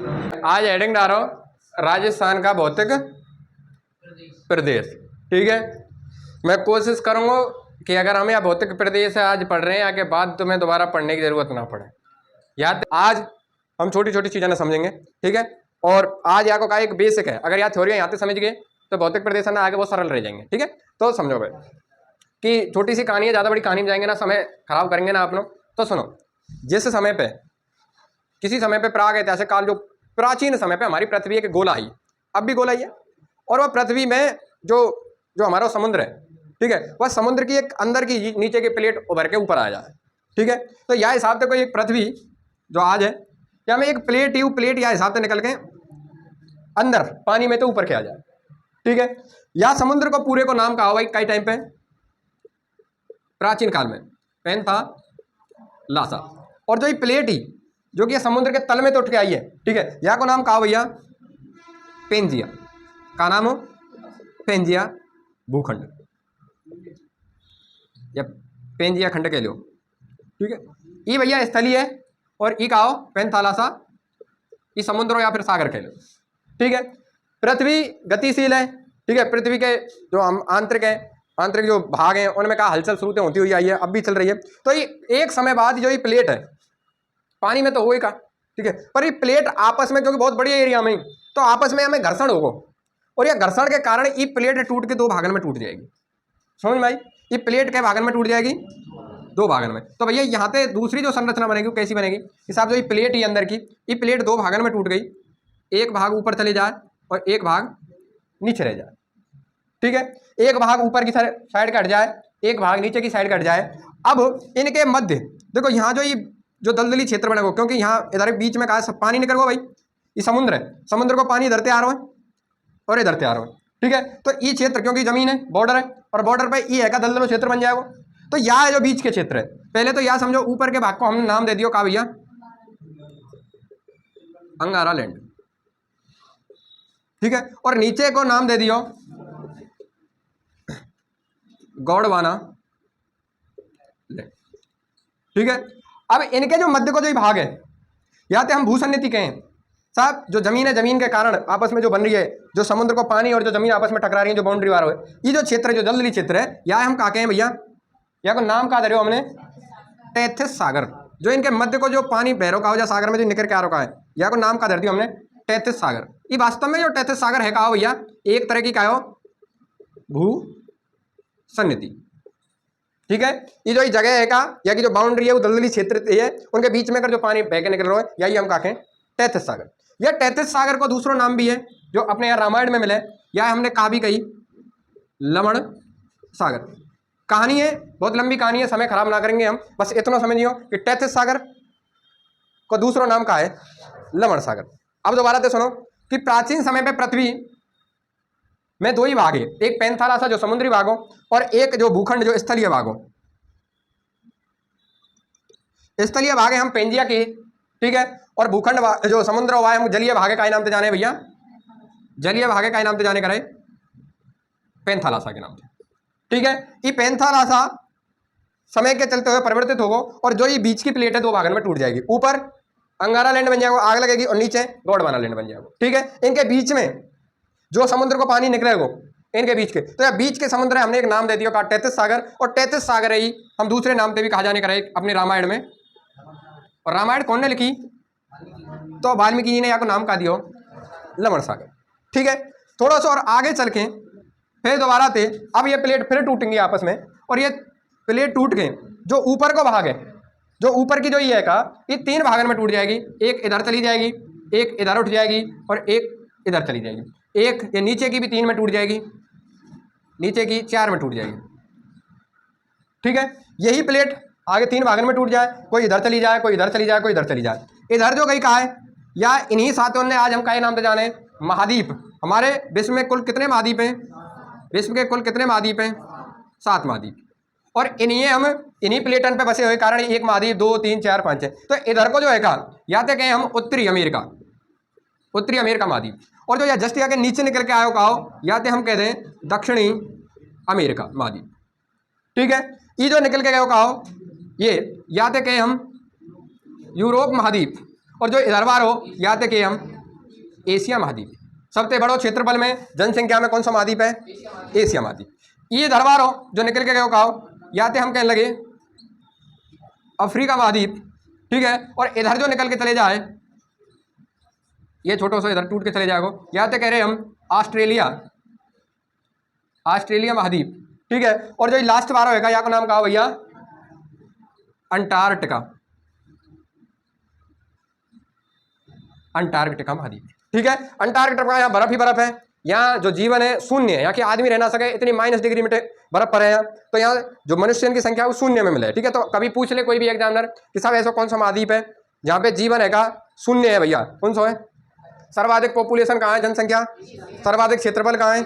आज हेडिंग डालो राजस्थान का भौतिक प्रदेश। ठीक है, मैं कोशिश करूंगा कि अगर हम यहाँ भौतिक प्रदेश आज पढ़ रहे हैं आगे बाद तुम्हें दोबारा पढ़ने की जरूरत ना पड़े। याद आज हम छोटी छोटी चीजें ना समझेंगे। ठीक है, और आज यहाँ का एक बेसिक है, अगर यहाँ थ्योरी यहाँ से समझ गए तो भौतिक प्रदेश ना आगे बहुत सरल रह जाएंगे। ठीक है, तो समझो भाई कि छोटी सी कहानी है, ज़्यादा बड़ी कहानी में जाएंगे ना समय खराब करेंगे ना आप लोग। तो सुनो, जिस समय पे किसी समय पे प्राग ऐतिहासिक काल, जो प्राचीन समय पे हमारी पृथ्वी एक गोला आई, अब भी गोला ही है, और वह पृथ्वी में जो जो हमारा समुद्र है, ठीक है, वह समुद्र की एक अंदर की नीचे की प्लेट उभर के ऊपर आ जाए। ठीक है, तो यह हिसाब से कोई एक पृथ्वी जो आज है, क्या हमें एक प्लेट प्लेट या हिसाब से निकल के अंदर पानी में तो ऊपर के आ जाए। ठीक है, या समुद्र को पूरे को नाम कहा भाई कई टाइम पे प्राचीन काल में पैंथालासा, और जो ये प्लेट ही जो कि समुद्र के तल में तो उठ के आई है। ठीक है, यहाँ को नाम कहा भैया पेंजिया, का नाम हो पेंजिया भूखंड या पेंजिया खंड कह लो। ठीक है, ये भैया स्थलीय है और ये कहा हो पैंथालासा, ये समुद्र हो या फिर सागर कह लो। ठीक है, पृथ्वी गतिशील है। ठीक है, पृथ्वी के जो हम आंतरिक है, आंतरिक जो भाग हैं उनमें कहा हलचल शुरू से होती हुई आई है, अब भी चल रही है। तो ये एक समय बाद जो ये प्लेट है पानी में तो होगा। ठीक है, पर ये प्लेट आपस में क्योंकि बहुत बड़ी एरिया में, तो आपस में हमें घर्षण होगा, और ये घर्षण के कारण ये प्लेट टूट के दो भागन में टूट जाएगी। समझ में आई? ये प्लेट के भागन में टूट जाएगी, दो भागन में। तो भैया यहाँ पे दूसरी जो संरचना बनेगी वो कैसी बनेगी? हिसाब जो ये प्लेट ही अंदर की, ये प्लेट दो भागन में टूट गई, एक भाग ऊपर चले जाए और एक भाग नीचे रह जाए। ठीक है, एक भाग ऊपर की साइड कट जाए, एक भाग नीचे की साइड कट जाए। अब इनके मध्य देखो यहाँ जो ये जो दलदली क्षेत्र बनेगा, क्योंकि यहाँ इधर बीच में कहा पानी निकल गया भाई, ये समुद्र है, समुद्र को पानी इधरते आ रहा है और इधरते आ रहा है। ठीक है, तो ये क्षेत्र क्योंकि जमीन है, बॉर्डर है, और बॉर्डर पे ये है का दलदल क्षेत्र बन जाएगा। तो यहाँ जो बीच के क्षेत्र है, पहले तो यहाँ समझो ऊपर के भाग को हमने नाम दे दियो कहा भैया अंगारा लैंड। ठीक है, और नीचे को नाम दे दियो गौड़वाना लैंड। ठीक है, अब इनके जो मध्य को जो भाग है, या तो हम भूसन्निधि कहें साहब, जो जमीन है जमीन के कारण आपस में जो बन रही है, जो समुद्र को पानी और जो जमीन आपस में टकरा रही है, जो बाउंड्री वार है, ये जो क्षेत्र है जो दलदली क्षेत्र है, या हम कहा कहें भैया, या को नाम कहा दे रहे हो हमने तैथिस सागर। जो इनके मध्य को जो पानी बह रहा है सागर में जो निकल के आ रहा है, या को नाम कहा दे दिया हमने तैथिस सागर। ये वास्तव में जो तैथिस सागर है कहा भैया एक तरह की कहो भू सन्निधि। ठीक है, ये जो जगह है का या कि जो बाउंड्री है वो दलदली क्षेत्र है, उनके बीच में अगर जो पानी बह के निकल रहा है, यही हम कहें तैथिस सागर। यह तैथिस सागर को दूसरा नाम भी है जो अपने यहाँ रामायण में मिले, या हमने कहा भी कही लवण सागर। कहानी है, बहुत लंबी कहानी है, समय खराब ना करेंगे हम, बस इतना समझियो कि तैथिस सागर को दूसरा नाम का है लवण सागर। अब दोबारा से सुनो कि प्राचीन समय पे पृथ्वी में दो ही भाग है, एक पैंथालासा जो समुद्री भाग हो और एक जो भूखंड जो स्थलीय भाग हो। स्थलीय भाग है हम पेंजिया के, ठीक है, और भूखंड जो समुद्र हुआ है हम जलीय भागे का नाम से जाने भैया, जलीय भागे का नाम से जाने करे पैंथालासा के नाम से। ठीक है, ये पैंथालासा समय के चलते हुए परिवर्तित होगा, और जो ये बीच की प्लेट है दो भागन में टूट जाएगी, ऊपर अंगारा लैंड बन जाएगा, आग लगेगी, और नीचे गौड़वाना लैंड बन जाएगा। ठीक है, इनके बीच में जो समुद्र को पानी निकलेगा इनके बीच के, तो यह बीच के समुद्र है, हमने एक नाम दे दिया का तैथिस सागर, और तैथिस सागर ही हम दूसरे नाम पे भी कहा जाने करे अपने रामायण में। और रामायण कौन ने लिखी? तो वाल्मीकि जी ने यहाँ को नाम कहा दिया लवण सागर। ठीक है, थोड़ा सा और आगे चल के फिर दोबारा थे, अब ये प्लेट फिर टूटेंगी आपस में, और ये प्लेट टूट गए, जो ऊपर को भाग है, जो ऊपर की जो ये है का, ये तीन भागन में टूट जाएगी, एक इधर चली जाएगी, एक इधर उठ जाएगी, और एक इधर चली जाएगी, एक ये नीचे की भी तीन में टूट जाएगी, नीचे की चार में टूट जाएगी। ठीक है, यही प्लेट आगे तीन भागन में टूट जाए, कोई इधर चली जाए, कोई इधर चली जाए, कोई इधर चली जाए। इधर जो गई कहा है, या इन्हीं साथियों ने आज हम कहे नाम से जाने महाद्वीप। हमारे विश्व में कुल कितने महाद्वीप हैं? विश्व के कुल कितने महाद्वीप हैं? 7 महाद्वीप, और इन्हीं हम इन्हीं प्लेटन पे बसे हुए कारण एक महाद्वीप 2 3 4 5 है। तो इधर को जो है कहा, या तो कहें हम उत्तरी अमेरिका, उत्तरी अमेरिका महाद्वीप, और जो या जस्ट या के नीचे निकल के आयो कहो, या तो हम कहते हैं दक्षिणी अमेरिका महाद्वीप। ठीक है, ये जो निकल के गए कहो ये, या तो कहें हम यूरोप महाद्वीप, और जो इधर बार हो याद रखिए हम एशिया महाद्वीप। सबसे बड़ो क्षेत्रफल में जनसंख्या में कौन सा महाद्वीप है? एशिया महाद्वीप। ये दरबार हो जो निकल के गए कहो या तो हम कहने लगे अफ्रीका महाद्वीप, ठीक है। और इधर जो निकल के चले जाए ये छोटो सा इधर टूट के चले जाएगा, या तो कह रहे हम ऑस्ट्रेलिया, ऑस्ट्रेलिया महाद्वीप, ठीक है। और जो लास्ट बार होगा या का नाम कहा भैया अंटार्कटिका, अंटार्कटिका महाद्वीप, ठीक है। अंटार्कटिका यहाँ बर्फ ही बर्फ है, यहाँ जो जीवन है शून्य है, यहाँ के आदमी रह ना सके इतनी -डिग्री में बर्फ पर है। तो यहाँ जो मनुष्य की संख्या है वो शून्य में मिले, ठीक है। तो कभी पूछ ले कोई भी एग्जामिनर कि साहब ऐसा कौन सा महाद्वीप है जहाँ पे जीवन है का शून्य है भैया, कौन सा है? सर्वाधिक पॉपुलेशन कहाँ है, जनसंख्या, सर्वाधिक क्षेत्रफल कहाँ है,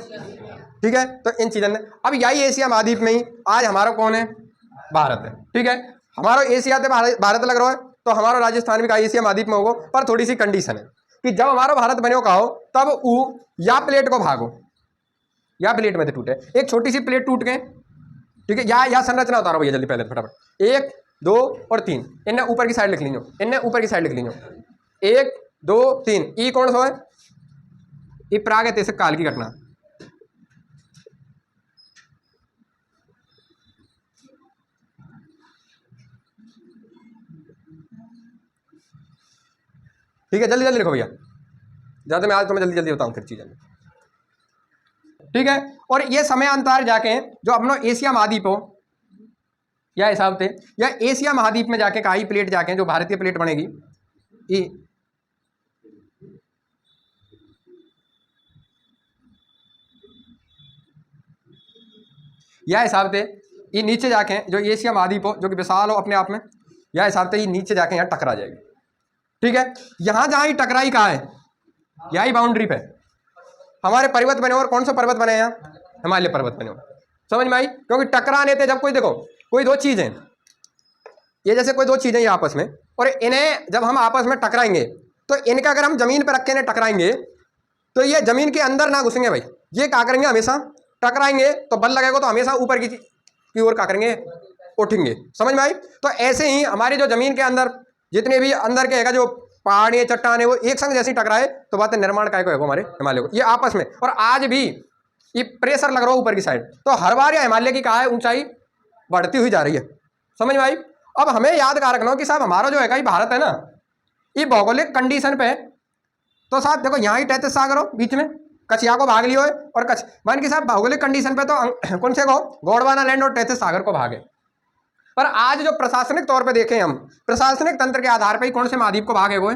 ठीक है। तो इन चीज़ों ने अब यही एशिया महाद्वीप में ही आज हमारा कौन है? भारत है, ठीक है। हमारा एशिया से भारत लग रहा है तो हमारा राजस्थान भी का एशिया महाद्वीप में होगा, पर थोड़ी सी कंडीशन है कि जब हमारा भारत बने का हो तब ऊ या प्लेट को भागो या प्लेट में से टूटे, एक छोटी सी प्लेट टूट गए, ठीक है। या संरचना उतारो भैया जल्दी पहले फटाफट, 1 2 और 3 इन्हें ऊपर की साइड लिख लीजिए, इन्हें ऊपर की साइड लिख लीजिए, 1 2 3। ई कौन सा है? ये प्रागैतिहासिक काल की घटना, ठीक है। जल्दी जल्दी लिखो भैया, ज़्यादा मैं आज तुम्हें जल्दी जल्दी बताऊँ फिर चीज़ें, ठीक है। और ये समयांतर जाके जो अपना एशिया महाद्वीप हो या हिसाब से या एशिया महाद्वीप में जाके काई प्लेट जाके जो भारतीय प्लेट बनेगी ये या हिसाब से ये नीचे जाके जो एशिया महाद्वीप हो जो कि विशाल हो अपने आप में, या हिसाब से ये नीचे जाके यहाँ टकरा जाएगी, ठीक है। यहाँ जहाँ ही टकराई कहाँ है? यही बाउंड्री पे हमारे पर्वत बने और कौन सा पर्वत बने हैं यहाँ? हिमालय पर्वत बने हो, समझ में आई? क्योंकि टकराने थे जब कोई देखो कोई दो चीज़ें, ये जैसे कोई दो चीज़ें ये आपस में, और इन्हें जब हम आपस में टकराएंगे तो इनका अगर हम जमीन पर रख के इन्हें टकराएंगे तो ये जमीन के अंदर ना घुसेंगे भाई, ये क्या करेंगे हमेशा टकराएंगे तो बल लगेगा तो हमेशा ऊपर की ओर क्या करेंगे? उठेंगे, समझ में आई? तो ऐसे ही हमारी जो जमीन के अंदर जितने भी अंदर के है जो पहाड़ी चट्टान है वो एक संग जैसी टकराए तो बात है निर्माण काय को है हमारे हिमालय को, ये आपस में। और आज भी ये प्रेशर लग रहा है ऊपर की साइड, तो हर बार ये हिमालय की कहा है ऊंचाई बढ़ती हुई जा रही है, समझ में आई? अब हमें याद कर रखना हो कि साहब हमारा जो है भारत है ना ये भौगोलिक कंडीशन पे, तो साहब देखो यहाँ ही 33 सागर हो बीच में, कछिया को भाग लियो है और कच्छ मान के साहब भौगोलिक कंडीशन पे तो कौन से को गोंडवाना लैंड और 33 सागर को भागे। पर आज जो प्रशासनिक तौर पे देखें हम, प्रशासनिक तंत्र के आधार पर ही कौन से महाद्वीप को भागे हुए?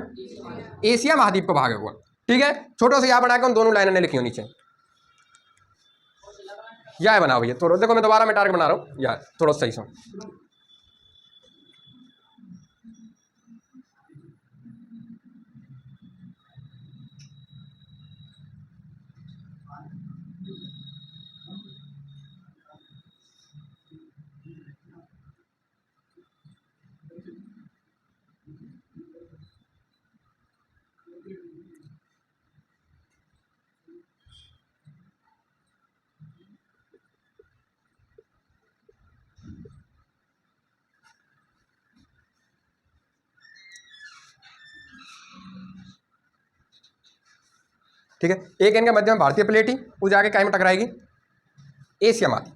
एशिया महाद्वीप को भागे हुए, ठीक है। छोटो से यहाँ बना के उन दोनों लाइनें लिखी हो नीचे, यह बनाओ भैया थोड़ा, देखो मैं दोबारा मिटा के बना रहा हूँ यार थोड़ा सही से। ठीक है, एक इनके मध्य में भारतीय प्लेट ही वो जाके काय में टकराएगी? एशिया महाद्वीप,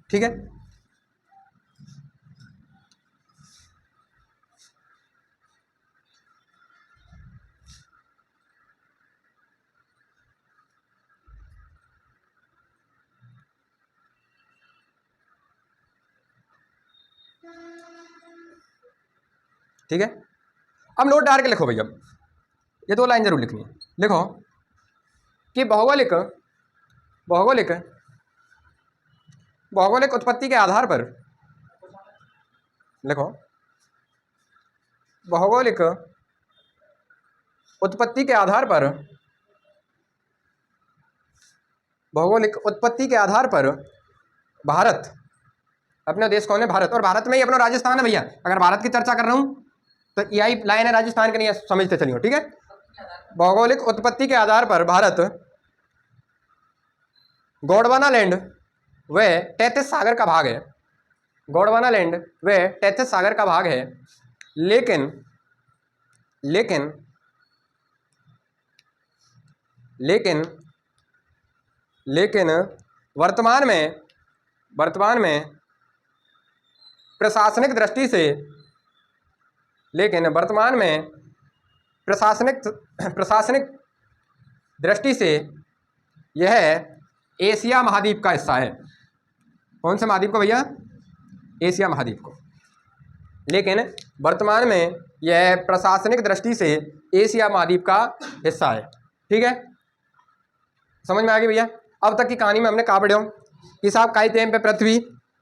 ठीक है। ठीक है, अब नोट डाल के लिखो भैया, ये 2 लाइन जरूर लिखनी है। लिखो कि भौगोलिक भौगोलिक भौगोलिक उत्पत्ति के आधार पर, लिखो भौगोलिक उत्पत्ति के आधार पर, भौगोलिक उत्पत्ति के आधार पर भारत, अपना देश कौन है? भारत। और भारत में ही अपना राजस्थान है भैया, अगर भारत की चर्चा कर रहा हूं तो यही लाइन है राजस्थान के, नहीं समझते चलिए, ठीक है। भौगोलिक उत्पत्ति के आधार पर भारत गोंडवाना लैंड व 33 सागर का भाग है, गोंडवाना लैंड व 33 सागर का भाग है, लेकिन लेकिन लेकिन वर्तमान में प्रशासनिक दृष्टि से लेकिन वर्तमान में प्रशासनिक दृष्टि से यह एशिया महाद्वीप का हिस्सा है। कौन से महाद्वीप को भैया? एशिया महाद्वीप को। लेकिन वर्तमान में यह प्रशासनिक दृष्टि से एशिया महाद्वीप का हिस्सा है। ठीक है, समझ में आ गई भैया? अब तक की कहानी में हमने कहा पढ़े हो कि साहब काई तेम पे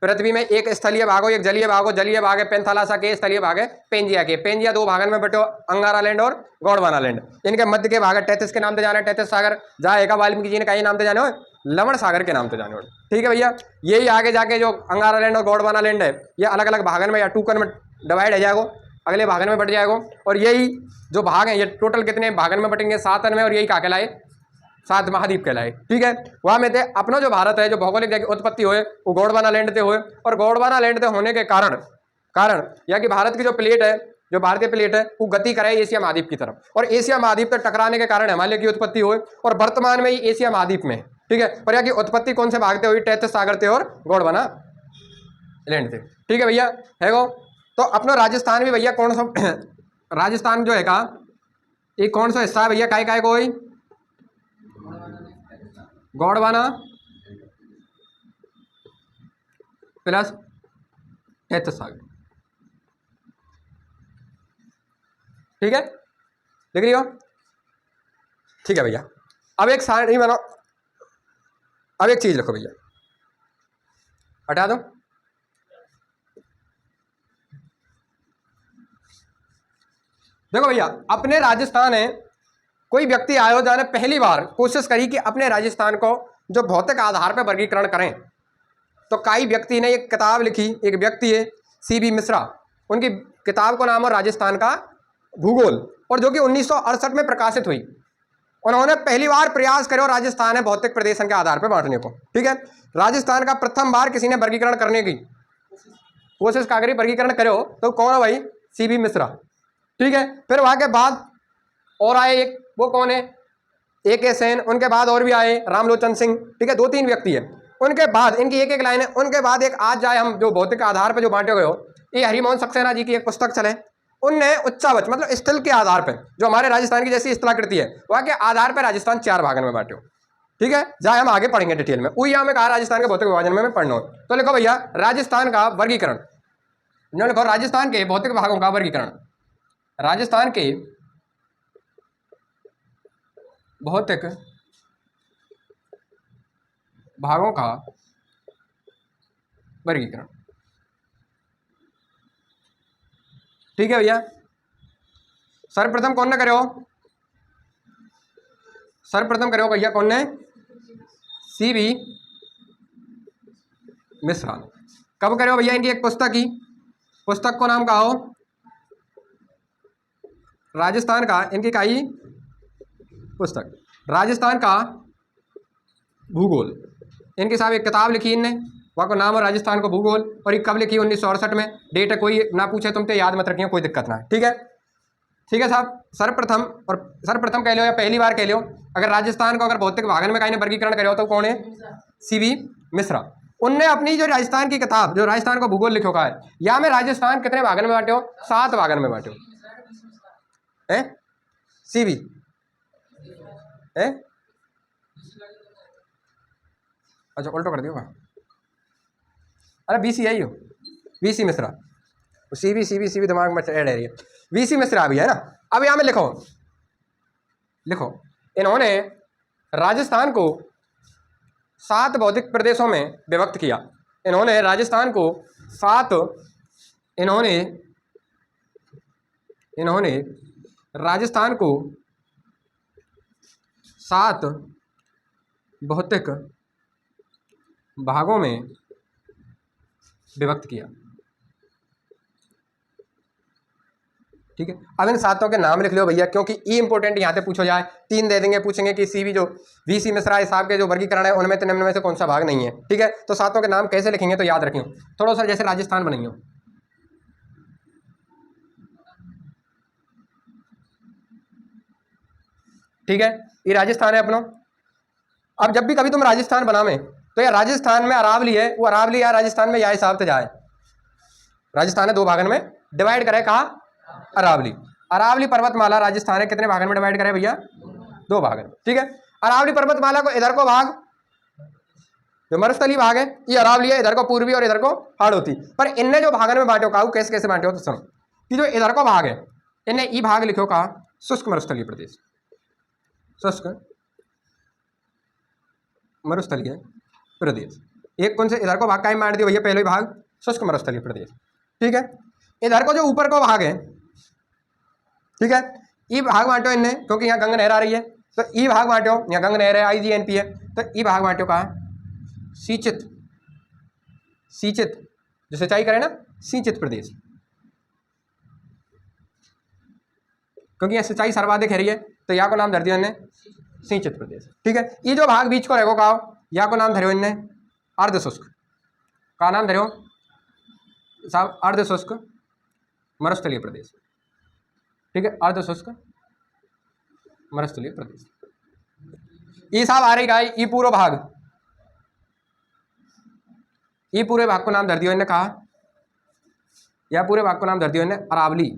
पृथ्वी में एक स्थलीय भाग हो, एक जलीय भाग हो। जलीय भाग है पेंथालासा के, स्थलीय भाग है पेंजिया के। पेंजिया दो भागन में बटे, अंगारा लैंड और गोंडवाना लैंड। इनके मध्य के भाग है टेथिस के नाम से जाना है, टेथिस सागर। जहाँ एक वाल्मीकि जी ने कई नाम से जाने हो, लवण सागर के नाम से जाने हो। ठीक है भैया, यही आगे जाके जो अंगारा लैंड और गोंडवाना लैंड है, ये अलग अलग भागन में या टूकन में डिवाइड हो जाएगा, अगले भागन में बट जाएगा। और यही जो भाग है ये टोटल कितने भागन में बटेंगे? 7 में। और यही क्या कहलाए? 7 महाद्वीप कहलाए। ठीक है, वहाँ में थे अपना जो भारत है, जो भौगोलिक जगह उत्पत्ति हुए वो गोंडवाना लैंड से हुए। और गोंडवाना लैंड से होने के कारण या कि भारत की जो प्लेट है, जो भारतीय प्लेट है, वो गति करे एशिया महाद्वीप की तरफ। और एशिया महाद्वीप पर टकराने के कारण हिमालय की उत्पत्ति हुई। और वर्तमान में ये एशिया महाद्वीप में। ठीक है, पर यहाँ की उत्पत्ति कौन से भाग से हुई? टेथिस सागर से और गोंडवाना लैंड से। ठीक है भैया, है गो। तो अपना राजस्थान भी भैया कौन सा राजस्थान जो है का ये कौन सा हिस्सा है भैया? काय कोई गोंडवाना प्लस टेथिस सागर। ठीक है, लिख रही हो? ठीक है भैया, अब एक सारणी बनाओ। अब एक चीज लिखो भैया, हटा दो। देखो भैया, अपने राजस्थान है, कोई व्यक्ति आयो जाने पहली बार कोशिश करी कि अपने राजस्थान को जो भौतिक आधार पर वर्गीकरण करें। तो कई व्यक्ति ने एक किताब लिखी, एक व्यक्ति है CB मिश्रा, उनकी किताब का नाम है राजस्थान का भूगोल, और जो कि 1968 में प्रकाशित हुई। उन्होंने पहली बार प्रयास करे और राजस्थान है भौतिक प्रदेशन के आधार पर बांटने को। ठीक है, राजस्थान का प्रथम बार किसी ने वर्गीकरण करने की कोशिश का करी, वर्गीकरण करो तो कौन है भाई? CB मिश्रा। ठीक है, फिर वहां के बाद और आए एक, वो कौन है? AK सेन। उनके बाद और भी आए रामलोचन सिंह। ठीक है, 2-3 व्यक्ति है। उनके बाद इनकी एक लाइन है। उनके बाद एक आज जाए हम जो भौतिक आधार पर जो बांटे गए हो, ये हरिमोहन सक्सेना जी की एक पुस्तक चले, उनने उच्चावच मतलब स्थल के आधार पर, जो हमारे राजस्थान की जैसी स्थलाकृति है वहाँ के आधार पर राजस्थान 4 भागन में बांटे हो। ठीक है, जाए हम आगे पढ़ेंगे डिटेल में। वही में कहा राजस्थान के भौतिक विभाजन में पढ़ना हो तो लिखो भैया राजस्थान का वर्गीकरण। लिखो राजस्थान के भौतिक भागों का वर्गीकरण। राजस्थान के भौतिक भागों का वर्गीकरण। ठीक है भैया, सर्वप्रथम कौन ने करे हो? सर्वप्रथम करे हो भैया कौन ने? CB मिश्रा। कब करे हो भैया? इनकी एक पुस्तक की, पुस्तक को नाम कहा हो राजस्थान का, इनकी काई पुस्तक राजस्थान का भूगोल। इनके साहब एक किताब लिखी इनने, वहाँ को नाम है राजस्थान को भूगोल। और ये कब लिखी? 1968 में। डेट है कोई ना पूछे तुम तो याद मत रखिए, कोई दिक्कत ना है। ठीक है, ठीक है साहब। सर्वप्रथम, और सर्वप्रथम कह लो या पहली बार कह लो, अगर राजस्थान को अगर भौतिक भागन में कहीं ने वर्गीकरण करे हो तो कौन है? CB मिश्रा। उनने अपनी जो राजस्थान की किताब, जो राजस्थान को भूगोल लिखो का है, या में राजस्थान कितने भागन में बांटे हो? 7 भागन में बांटे हो। CB है, अच्छा उल्टो कर दियो। अरे BC आई हो, VC मिश्रा। CB दिमाग में ऐड है। VC मिश्रा भी है ना। अब यहाँ में लिखो इन्होंने राजस्थान को 7 भौतिक प्रदेशों में विभक्त किया। इन्होंने राजस्थान को 7 इन्होंने राजस्थान को 7 भौतिक भागों में विभक्त किया। ठीक है, अब इन 7 के नाम लिख लो भैया, क्योंकि ई इंपोर्टेंट यहाँ से पूछो जाए। 3 दे देंगे, पूछेंगे कि CB जो VC मिश्रा साहब के जो वर्गीकरण है उनमें तो निम्न में से कौन सा भाग नहीं है। ठीक है, तो 7 के नाम कैसे लिखेंगे तो याद रखियो थोड़ा सा, जैसे राजस्थान बनाइयो। ठीक है, ये राजस्थान है अपना। अब जब भी कभी तुम राजस्थान बनावे तो या राजस्थान में अरावली है, वो अरावली या राजस्थान में या हिसाब से जाए। राजस्थान है 2 भागन में डिवाइड करे, कहा अरावली। अरावली पर्वतमाला राजस्थान है कितने भागन में डिवाइड करे भैया? 2 भागन। ठीक है, अरावली पर्वतमाला को इधर को भाग जो मरुस्थली भाग है ये अरावली है, इधर को पूर्वी और इधर को हाड़ौती। पर इनने जो भागन में बांटो काऊ कैसे कैसे बांटे हो तो सुनो कि जो इधर को भाग है इनने ई भाग लिखो कहा शुष्क मरुस्थलीय प्रदेश, शुष्क मरुस्थलीय प्रदेश। एक कौन से इधर को भाग का बांट दिया भैया, पहले भाग शुष्क मरुस्थलीय प्रदेश। ठीक है, इधर को जो ऊपर को भाग है, ठीक है, ई भाग बांटो इनने क्योंकि यहाँ गंगा नहर आ रही है तो ई भाग बांटो, यहाँ गंगा नहर है IGNP है तो ई भाग बांटो कहा सिंचित, सिंचित जो सिंचाई करे ना सिंचित प्रदेश, क्योंकि यहाँ सिंचाई सर्वाधिक है रही है तो यहाँ को नाम धर दिया इनने सिंचित प्रदेश। ठीक है, ये जो भाग बीच को रहेगा कहा यहाँ को नाम धरो इनने अर्ध शुष्क, का नाम धरो साहब अर्ध शुष्क मरुस्थलीय प्रदेश। ठीक है, अर्ध शुष्क मरुस्थलीय प्रदेश। ये साहब आ रही गाय, ये पूरा भाग, ये पूरे भाग को नाम धर दिया इन्हें कहा, या पूरे भाग को नाम धर दिया इन्हें अरावली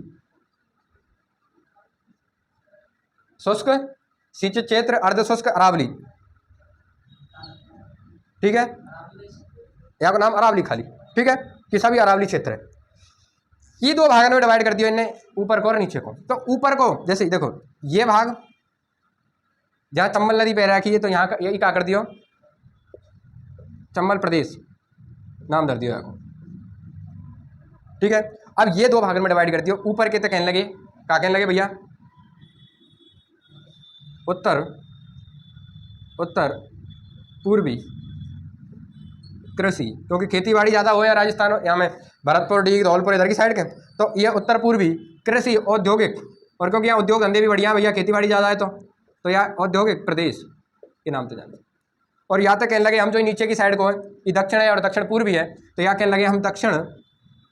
शुष्क सिंचित क्षेत्र अर्ध शुष्क अरावली। ठीक है, यहाँ का नाम अरावली खाली। ठीक है, कि सभी अरावली क्षेत्र है। ये 2 भागों में डिवाइड कर दिया इन्हें, ऊपर को और नीचे को। तो ऊपर को जैसे देखो ये भाग जहाँ चंबल नदी बह रखी है तो यहाँ का यही क्या कर दियो चंबल प्रदेश नाम धर दियो यहाँ को। ठीक है, अब ये 2 भागों में डिवाइड कर दियो। ऊपर के तो कहने लगे क्या कहने लगे भैया उत्तर उत्तर पूर्वी कृषि, क्योंकि खेती बाड़ी ज़्यादा हो या राजस्थान यहाँ में भरतपुर डी धौलपुर इधर की साइड के तो ये उत्तर पूर्वी कृषि औद्योगिक, और क्योंकि यहाँ उद्योग धंधे भी बढ़िया भैया खेती बाड़ी ज़्यादा है तो यहाँ औद्योगिक प्रदेश के नाम से जाना। और यहाँ तक कहने लगे हम जो नीचे की साइड को है ये दक्षिण है और दक्षिण पूर्वी है तो यहाँ कहने लगे हम दक्षिण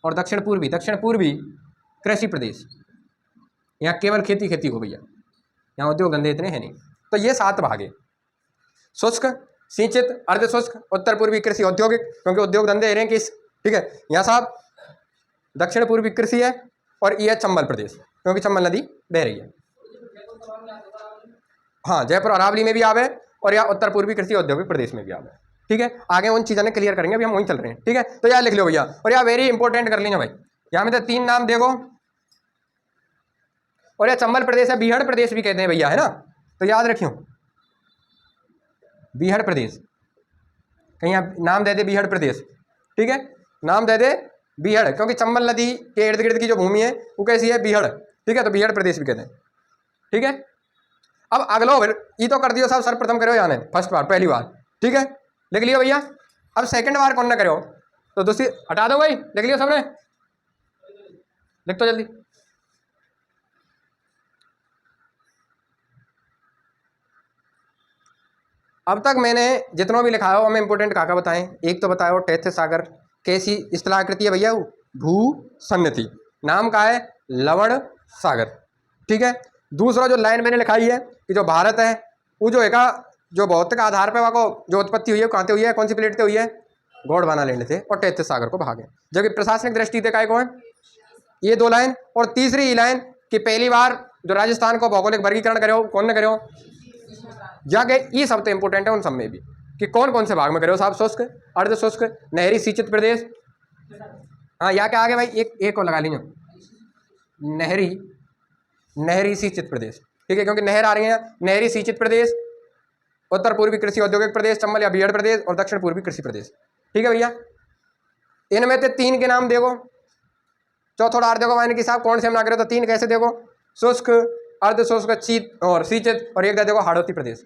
और दक्षिण पूर्वी कृषि प्रदेश। यहाँ केवल खेती खेती हो भैया, यहाँ उद्योग धंधे इतने हैं नहीं। तो ये 7 भाग है, शुष्क सिंचित अर्ध शुष्क उत्तर पूर्वी कृषि औद्योगिक, क्योंकि उद्योग धंधे रहे किस। ठीक है, यहाँ साहब दक्षिण पूर्वी कृषि है और ये है चंबल प्रदेश क्योंकि चंबल नदी बह रही है। हाँ, जयपुर अरावली में भी आवे और यहाँ उत्तर पूर्वी कृषि औद्योगिक प्रदेश में भी आवे। ठीक है, आगे उन चीज़ों ने क्लियर करेंगे, अभी हम वहीं चल रहे हैं। ठीक है, तो यार लिख लो भैया, और यहाँ वेरी इंपॉर्टेंट कर लीजिए भाई, यहाँ में तो 3 नाम देखो, और यह चंबल प्रदेश है, बीहड़ प्रदेश भी कहते हैं भैया, है ना, तो याद रखियो बीहड़ प्रदेश, कहीं आप नाम दे दे बीहड़ प्रदेश। ठीक है, नाम दे दे बीहड़, क्योंकि चंबल नदी के इर्द गिर्द की जो भूमि है वो कैसी है बीहड़। ठीक है, तो बीहड़ प्रदेश भी कहते हैं। ठीक है, अब अगलो ये तो कर दियो साहब सर्वप्रथम करो यानी फर्स्ट बार पहली बार। ठीक है, लिख लियो भैया। अब सेकंड बार कौन ना करो तो दूसरी हटा दो भाई, लिख लियो सबने, लिख तो जल्दी। अब तक मैंने जितना भी लिखा है हमें इंपोर्टेंट काका बताएं। एक तो बताओ टैथ सागर कैसी स्थलाकृति है भैया, भू सन्नति, नाम का है लवण सागर। ठीक है, दूसरा जो लाइन मैंने लिखाई है कि जो भारत है वो जो है का जो भौतिक आधार पर वहाँ को जो उत्पत्ति हुई है कहाँ से हुई है, कौन सी प्लेट से हुई है, गोंडवाना लैंड से, और टैथ सागर को भागे। जबकि प्रशासनिक दृष्टि से काय को है ये 2 लाइन, और तीसरी लाइन कि पहली बार जो राजस्थान को भौगोलिक वर्गीकरण करे कौन ने करे जाके, ये सब तो इंपोर्टेंट है उन सब में भी कि कौन कौन से भाग में करे साहब, शुष्क अर्ध शुष्क नहरी सिंचित प्रदेश। हाँ, यहाँ के आगे भाई एक को लगा लीजिए नहरी सिंचित प्रदेश। ठीक है, क्योंकि नहर आ रही है, नहरी सिंचित प्रदेश, उत्तर पूर्वी कृषि औद्योगिक प्रदेश चंबल या बीहड़ प्रदेश, और दक्षिण पूर्वी कृषि प्रदेश। ठीक है भैया, इनमें से 3 के नाम देखो, चौथों आर देखो मायने कि साहब कौन से हम ना करें तो 3 कैसे देखो, शुष्क अर्ध शुष्क शीत और सिंचित, और एक देखो हाड़ौती प्रदेश।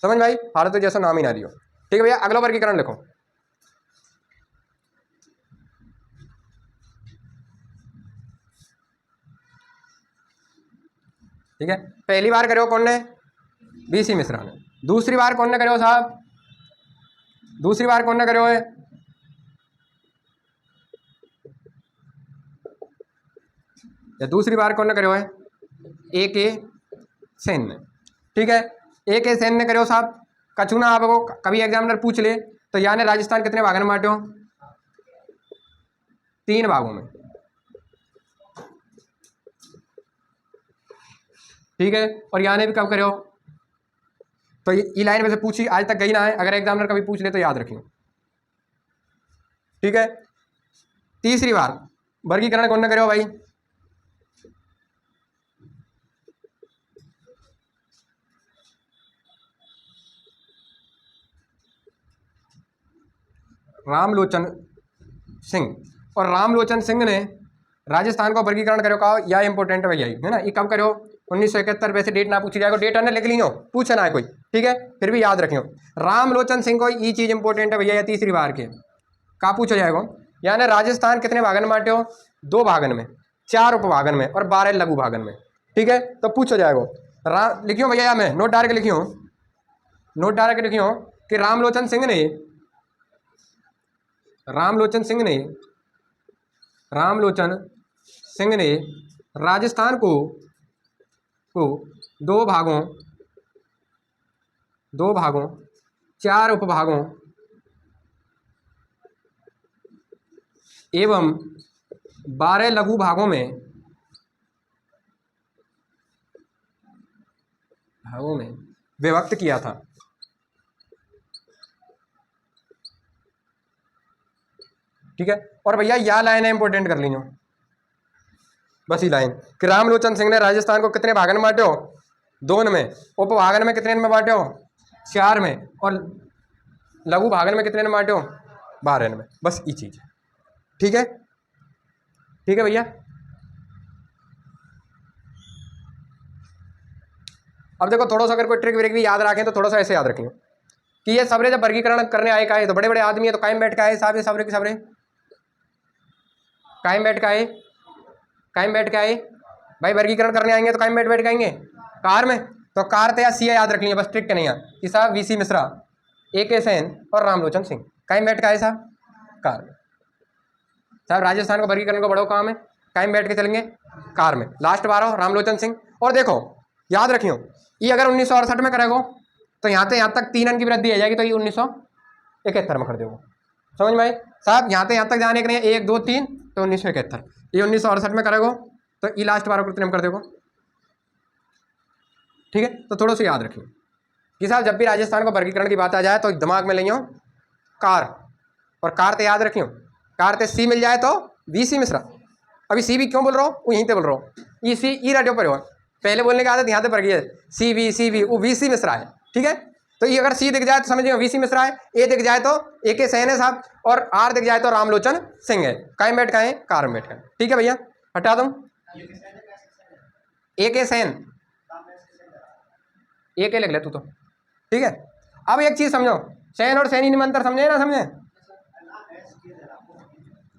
समझ भाई, हाड़ौती जैसा नाम ही ना लियो। ठीक है भैया, अगला वर्गीकरण लिखो। ठीक है, पहली बार करो कौन ने, BC मिश्रा ने। दूसरी बार कौन ने करो साहब, दूसरी बार कौन ने करो है, या दूसरी बार कौन ने करो है AK सेन ने। ठीक है। एक सैन ने करो साहब कछु ना आपको कभी एग्जामिनर पूछ ले तो यानी राजस्थान कितने भागों में बांटो, 3 भागों में, ठीक है। और यानी भी कब करो तो ये लाइन में से पूछी आज तक गई ना है, अगर एग्जामिनर कभी पूछ ले तो याद रखियो, ठीक है। तीसरी बार वर्गीकरण कौन ने करो भाई, रामलोचन सिंह। और रामलोचन सिंह ने राजस्थान को वर्गीकरण करो कहा, या इंपॉर्टेंट है भैया है ना, ये कब करो 1971। वैसे डेट ना पूछी जाएगा, डेट ने लिख लियो, पूछा ना है कोई, ठीक है, फिर भी याद रखियो। रामलोचन सिंह को ये चीज़ इंपॉर्टेंट है भैया, या तीसरी बार के का पूछा जाएगा, यानी राजस्थान कितने भागन में बांटे हो, 2 भागन में, 4 उपभागन में और 12 लघु भागन में, ठीक है। तो पूछा जाएगा लिखियो भैया, मैं नोट डाल के लिखियो, नोट डाल के लिखियो कि रामलोचन सिंह ने राजस्थान को 2 भागों 4 उपभागों एवं 12 लघु भागों में विभक्त किया था, ठीक है। और भैया यह लाइन है इंपॉर्टेंट कर लीजिए, बस ये लाइन कि रामलोचन सिंह ने राजस्थान को कितने भागन में बांटे हो, 2 में, उपभागन में कितने में बांटे हो, 4 में, और लघु भागन में कितने में बांटे हो, 12 में, बस ये चीज है, ठीक है, ठीक है भैया। अब देखो थोड़ा सा अगर कोई ट्रिक व्रिक भी याद रखें तो थोड़ा सा ऐसे याद रखेंगे कि ये सबरे जब वर्गीकरण करने आए का है तो बड़े बड़े आदमी है तो कायम बैठ के आए साहब, ये सबरे के सबरे कायम बैठ के आए भाई, वर्गीकरण करने आएंगे तो कायम बैठ के आएंगे कार में, तो कार तो या सी याद रख लीजिए, बस ट्रिक नहीं है कि साहब वीसी मिश्रा, AK सैन और रामलोचन सिंह कायम बैठ के आए साहब कार में। साहब राजस्थान को वर्गीकरण को बढ़ो काम है, कायम बैठ के चलेंगे कार में, लास्ट 12 रामलोचन सिंह। और देखो याद रखियो ये अगर 1968 में करेगो तो यहाँ तक 3 अंक की वृद्धि आ जाएगी, तो ये 1971 में कर देगा, समझ में आई साहब। यहाँ तक जाने के नहीं 1 2 3 तो 1971, ये 1968 में करेगो तो ये लास्ट 12 को कितने में कर देगो, ठीक है। तो थोड़ा सा याद रखिए कि साहब जब भी राजस्थान को वर्गीकरण की बात आ जाए तो दिमाग में लियो कार, और कार तो याद रखियो, कार ते सी मिल जाए तो VC मिश्रा, अभी सी भी क्यों बोल रहा हूँ, वो यहीं पे बोल रहा हूँ, ये सी ई रेडियो पर हो, पहले बोलने की आदत यहाँ पे पड़ गई है, CV वो VC मिश्रा है, ठीक है। तो ये अगर सी दिख जाए तो समझिए VC मिश्रा है, ए दिख जाए तो AK सैन है साहब, और आर दिख जाए तो रामलोचन सिंह है, कायम बैठ का है कार में बैठ का, ठीक है भैया। हटा दूँ AK सैन, AK लिख ले तू तो, ठीक है। अब एक चीज समझो, सैन और सैनी में अंतर समझे ना समझे,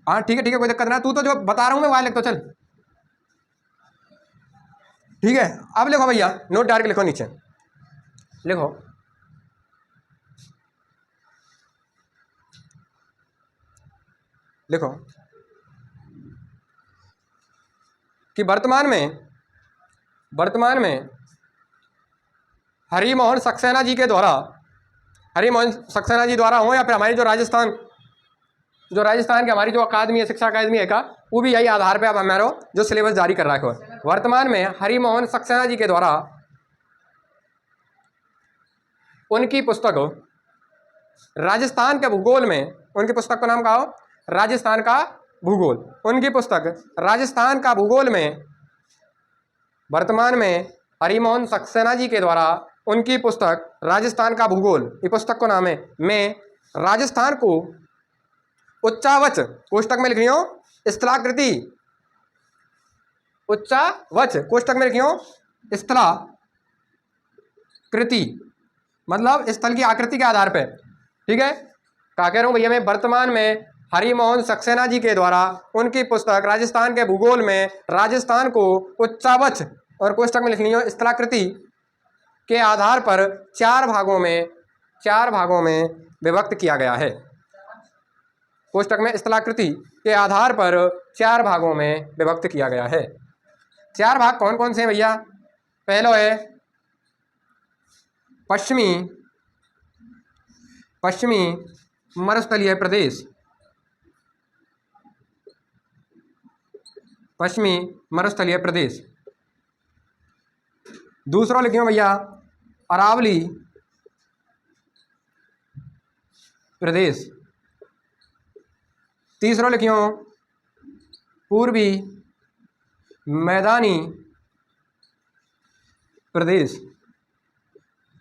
हाँ ठीक है कोई दिक्कत ना, तू तो जो बता रहा हूँ मैं वहाँ लिख तो चल, ठीक है। अब लिखो भैया, नोट डाल के लिखो, नीचे लिखो कि वर्तमान में हरिमोहन सक्सेना जी द्वारा हो, या फिर हमारी जो राजस्थान की हमारी जो अकादमी है, शिक्षा अकादमी है का, वो भी यही आधार पे अब हमारा जो सिलेबस जारी कर रहा है। वर्तमान में हरिमोहन सक्सेना जी के द्वारा उनकी पुस्तक राजस्थान के भूगोल में, उनकी पुस्तक का नाम क्या हो, राजस्थान का भूगोल, उनकी पुस्तक राजस्थान का भूगोल में, वर्तमान में हरिमोहन सक्सेना जी के द्वारा उनकी पुस्तक राजस्थान का भूगोल, ये पुस्तक का नाम है, मैं राजस्थान को उच्चावच कोष्टक में लिख रही हूँ स्थलाकृति, उच्चावच कोष्टक में लिख रही हूँ स्थलाकृति, मतलब स्थल की आकृति के आधार पे, ठीक है। क्या कह रहा हूँ भैया मैं, वर्तमान में हरिमोहन सक्सेना जी के द्वारा उनकी पुस्तक राजस्थान के भूगोल में राजस्थान को उच्चावच और कोष्टक में लिखनी हो स्थलाकृति के आधार पर 4 भागों में विभक्त किया गया है। कोष्टक में स्थलाकृति के आधार पर 4 भागों में विभक्त किया गया है। 4 भाग कौन कौन से हैं भैया, पहला है पश्चिमी पश्चिमी मरुस्थलीय प्रदेश, पश्चिमी मरुस्थलीय प्रदेश। दूसरा लिखियो भैया अरावली प्रदेश। तीसरा लिखियो पूर्वी मैदानी प्रदेश।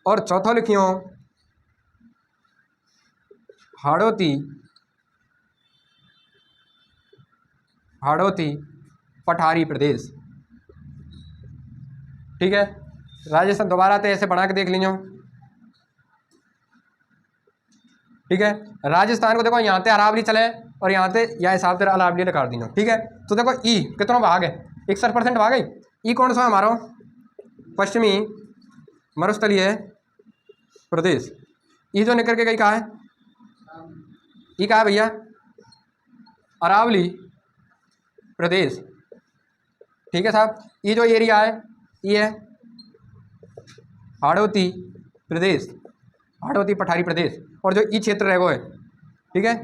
और चौथा लिखियो हाड़ौती हाड़ौती पठारी प्रदेश। ठीक है, राजस्थान दोबारा तो ऐसे बना के देख लीजिए। ठीक है, राजस्थान को देखो यहाँ से अरावली चले और यहाँ से या हिसाब से अरावली काट दीजिए। ठीक है, तो देखो ई कितना भाग है, 61% भाग है। ई कौन सा है हमारा? पश्चिमी मरुस्थलीय प्रदेश। ई जो निकल के गई कहाँ है? ई कहाँ है भैया? अरावली प्रदेश। ठीक है साहब, ये जो एरिया है ये है हाड़ौती प्रदेश, हाड़ौती पठारी प्रदेश। और जो ई क्षेत्र है वो है, ठीक है,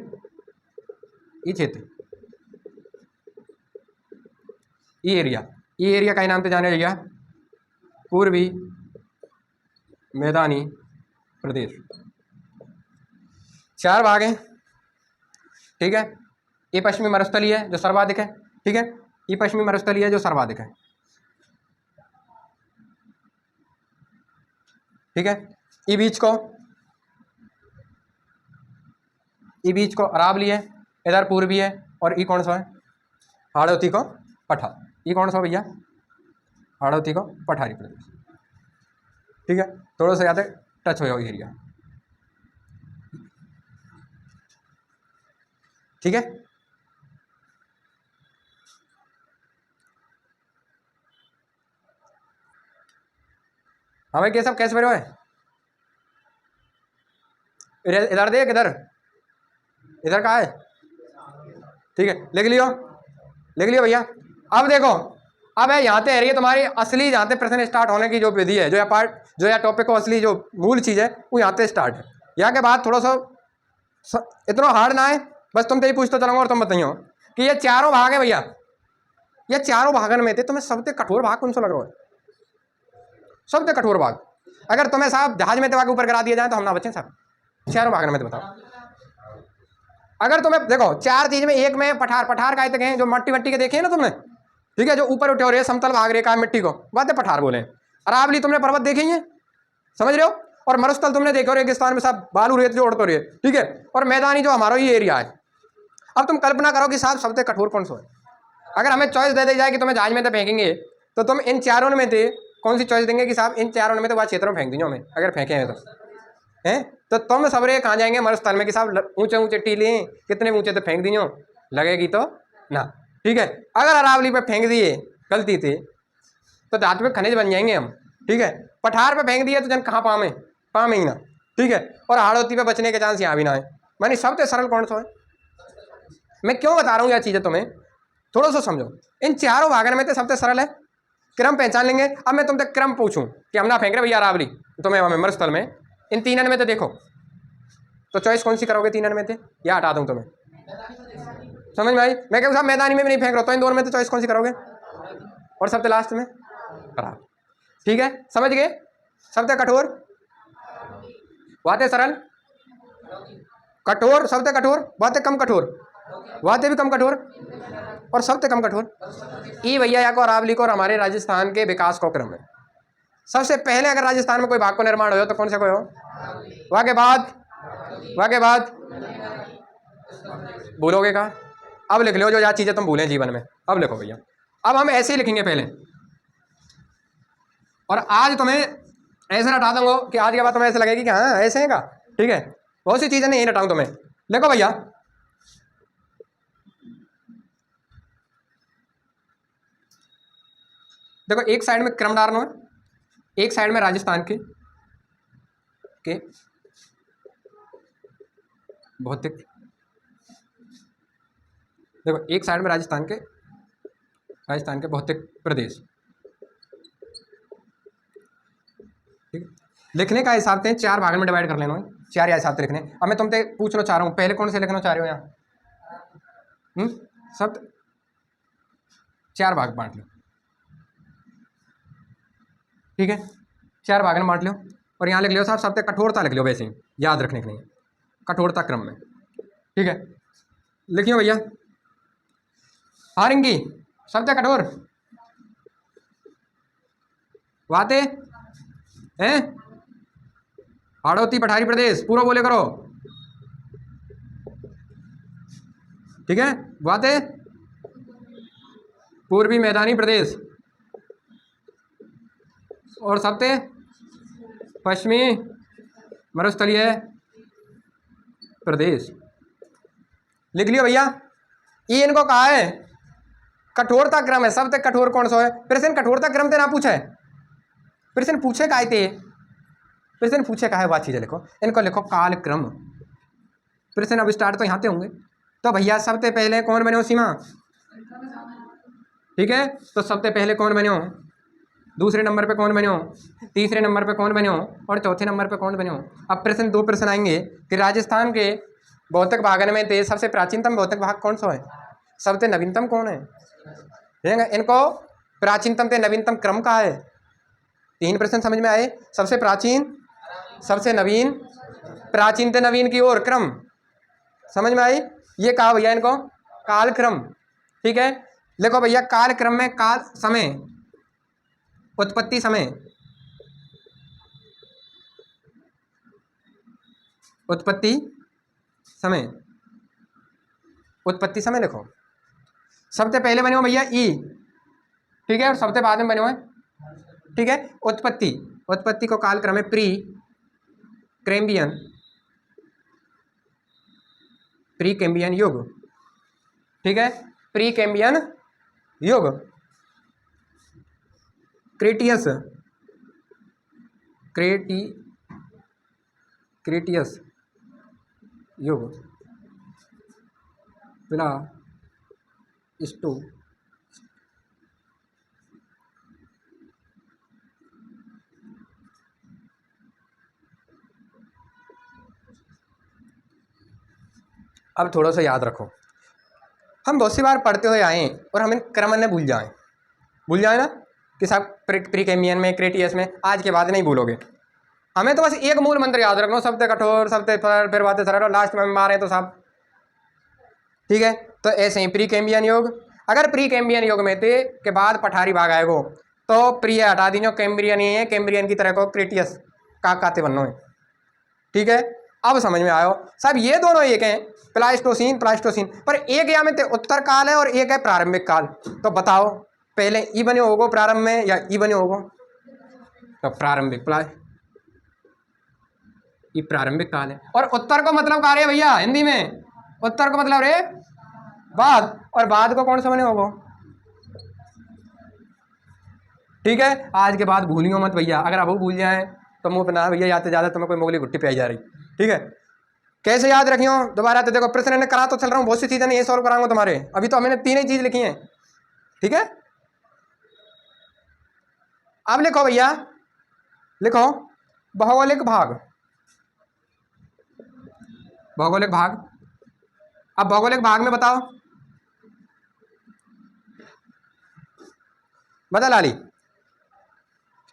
ई क्षेत्र, ई एरिया का नाम तो जाने भैया पूर्वी मैदानी प्रदेश। 4 भाग हैं। ठीक है, ये पश्चिमी मरुस्थलीय है जो सर्वाधिक है। ठीक है, ये पश्चिमी मरुस्थलीय है जो सर्वाधिक है। ठीक है, ई बीच को अरावली है, इधर पूर्वी है, और ई कौन सा है? हाड़ौती को पठार। ई कौन सा भैया? हाड़ौती को पठारी प्रदेश। ठीक है, थोड़ा सा ज़्यादा टच हो एरिया। ठीक है, हाँ भाई ये सब कैसे भरे हुए? इधर देख, इधर कहाँ है? ठीक है, लिख लियो भैया। अब देखो, अब है यहाँ से एरिया तुम्हारी असली जहाँ से प्रश्न स्टार्ट होने की जो विधि है, जो या टॉपिक को असली जो मूल चीज़ है वो यहाँ से स्टार्ट है। यहाँ के बाद थोड़ा सा इतना हार्ड ना है, बस तुम तो ही पूछते चलूँगा और तुम बताइयो कि ये चारों भाग है भैया, ये चारों भागन में थे तुम्हें सबसे कठोर भाग कौन सा लग रहा है? सबसे कठोर भाग अगर तुम्हें साहब जहाज में दबा के ऊपर गिरा दिया जाए तो हम ना बचें साहब। चारों भागन में तो बताओ, अगर तुम्हें देखो 4 चीज में, एक में पठार का हैं जो मट्टी के देखे हैं ना तुमने, ठीक है, जो ऊपर उठे हो रहे समतल भाग रेखा मिट्टी को, बातें पठार बोले। अरावली तुमने पर्वत देखे हैं, समझ रहे हो, और मरुस्थल तुमने देखे हो रेगिस्तान में सब बालू रेत जो उड़ते रहे। ठीक है, और मैदानी जो हमारा ये एरिया है। अब तुम कल्पना करो कि साहब सबसे कठोर कौन सा है? अगर हमें चॉइस दे दी जाए कि तुम्हें जहाज में तो फेंकेंगे, तो तुम इन चारों में थे कौन सी चॉइस देंगे कि साहब इन चारों में तो वह क्षेत्रों में फेंक दीजिए हमें, अगर फेंके हैं तो हैं, तो तुम सबरे कहाँ जाएंगे? मरुस्थल में कि साहब ऊंचे टीले कितने ऊंचे तो फेंक दीजिए, लगेगी तो ना। ठीक है, अगर अरावली पे फेंक दिए गलती से तो धातु में खनिज बन जाएंगे हम। ठीक है, पठार पे फेंक दिए तो जन कहाँ पामे ही ना। ठीक है, और हाड़ौती पे बचने के चांस यहाँ भी ना है। मानी सबसे सरल कौन सा है? मैं क्यों बता रहा हूँ यह चीज़ें तुम्हें, थोड़ा सा समझो। इन चारों भागन में तो सबसे सरल है, क्रम पहचान लेंगे। अब मैं तुमसे क्रम पूछूं कि हम ना फेंक रहे भैया अरावली, तुम्हें हमें मरुस्थल में, इन तीनन में तो देखो, तो चॉइस कौन सी करोगे तीनन में थे, या हटा दूं तुम्हें? समझ में आई? मैं कहूँ साहब मैदानी में भी नहीं फेंक रहा, तो इन दोनों में तो चॉइस कौन सी करोगे? और सबसे लास्ट में खराब। ठीक है, समझ गए? सबसे कठोर, बातें सरल, कठोर, सबसे कठोर, बातें कम कठोर, बातें भी कम कठोर, और सबसे कम कठोर। ई भैया या को अरावली को और हमारे राजस्थान के विकास को क्रम है। सबसे पहले अगर राजस्थान में कोई भाग को निर्माण हो तो कौन से को हो? वहाँ के बाद भूलोगे कहाँ? अब लिख लो जो याद चीज़ें तुम भूलें जीवन में, अब लिखो भैया। अब हम ऐसे ही लिखेंगे पहले, और आज तुम्हें ऐसे रटा दूंगा कि आज के बाद तुम्हें ऐसे लगेगी कि हाँ ऐसे है का। ठीक है, बहुत सी चीज़ें नहीं रटाऊँ तुम्हें। लिखो भैया, देखो एक साइड में क्रम डालना है, एक साइड में राजस्थान के भौतिक, देखो एक साइड में राजस्थान के भौतिक प्रदेश। ठीक है, लिखने का हिसाब से 4 भागों में डिवाइड कर लेना, 4 या हिसाब से लिखने। अब मैं तुमसे पूछना चाह रहा हूँ, पहले कौन से लिखना चाह रहे हो यहाँ? सब 4 भाग बांट लो, ठीक है, 4 भाग में बांट लो। और यहाँ लिख लो साहब सबसे कठोरता लिख लो, वैसे ही याद रखने के लिए कठोरता क्रम में, ठीक है। लिखियो भैया, हारिंगी सबसे कठोर वाते हैं हाड़ौती पठारी प्रदेश, पूरा बोले करो, ठीक है। वाते पूर्वी मैदानी प्रदेश और सबसे पश्चिमी मरुस्थलीय प्रदेश। लिख लियो भैया, ये इनको कहा है कठोरता क्रम है, सबसे कठोर कौन सा है। प्रश्न कठोरता क्रम से ना पूछा है, प्रश्न पूछे का थे, प्रश्न पूछे का है बात चीज़ लिखो, इनको लिखो काल क्रम। प्रश्न अब स्टार्ट तो यहाँ से होंगे। तो भैया सबसे पहले कौन बने हो सीमा, ठीक है। तो सबसे पहले कौन बने हो, दूसरे नंबर पे कौन बने हो, तीसरे नंबर पे कौन बने हो, और चौथे नंबर पे कौन बने हो। अब प्रश्न 2 प्रश्न आएंगे कि राजस्थान के भौतिक भागन में थे सबसे प्राचीनतम भौतिक भाग कौन सा है, सबसे नवीनतम कौन है। इनको प्राचीनतम से नवीनतम क्रम का है। 3 प्रश्न समझ में आए, सबसे प्राचीन, सबसे नवीन, प्राचीन से नवीन की ओर क्रम, समझ में आई। ये कहा भैया इनको काल क्रम, ठीक है। देखो भैया काल क्रम में काल समय, उत्पत्ति समय, उत्पत्ति समय, उत्पत्ति समय लिखो। सबसे पहले बने हो भैया ई, ठीक है, और सबसे बाद में बने हुए, ठीक है। उत्पत्ति, उत्पत्ति को काल क्रम में प्री कैम्ब्रियन, प्री कैम्ब्रियन युग, ठीक है, प्री कैम्ब्रियन युग, क्रेटियस, क्रेटियस युग, प्ला स्टो, अब थोड़ा सा याद रखो, हम बहुत सी बार पढ़ते हुए आए और हमें क्रम ने भूल जाए ना कि साहब प्री कैम्ब्रियन में, क्रेटियस में, आज के बाद नहीं भूलोगे। हमें तो बस एक मूल मंत्र याद रखना, सबसे कठोर, सबसे फिर बातें सरल, और लास्ट में मारे तो साहब, ठीक है। तो ऐसे ही प्री कैम्ब्रियन योग, अगर प्री कैम्ब्रियन योग में थे के बाद पठारी भाग आएगो तो प्री हटा दीजिए, कैम्ब्रियन ही है, कैम्ब्रियन की तरह को क्रेटियस का काते बनना है, ठीक है। अब समझ में आयो साहब, ये दोनों एक हैं, प्लाइस्टोसीन प्लाइस्टोसीन, पर एक या में उत्तर काल है और एक है प्रारंभिक काल। तो बताओ पहले ई बने होगो प्रारंभ में या ई बने होगो, तो प्रारंभिक ये प्रारंभिक काल है। और उत्तर को मतलब कहा रहे भैया हिंदी में, उत्तर को मतलब रे बाद, और बाद को कौन सा बने होगो, ठीक है। आज के बाद भूलियो मत भैया, अगर अब भूल जाए तो मुँह पे ना भैया, याद से ज़्यादा तुम्हें कोई मोगली घुट्टी पे जा रही, ठीक है। कैसे याद रखियो दोबारा, तो देखो प्रश्न ने करा तो चल रहा हूँ, बहुत सी चीज़ें नहीं सॉल्व कराऊंगा तुम्हारे, अभी तो हमने 3 ही चीज़ लिखी हैं, ठीक है। अब लिखो भैया, लिखो भौगोलिक भाग, भौगोलिक भाग। अब भौगोलिक भाग में बताओ, बता लाली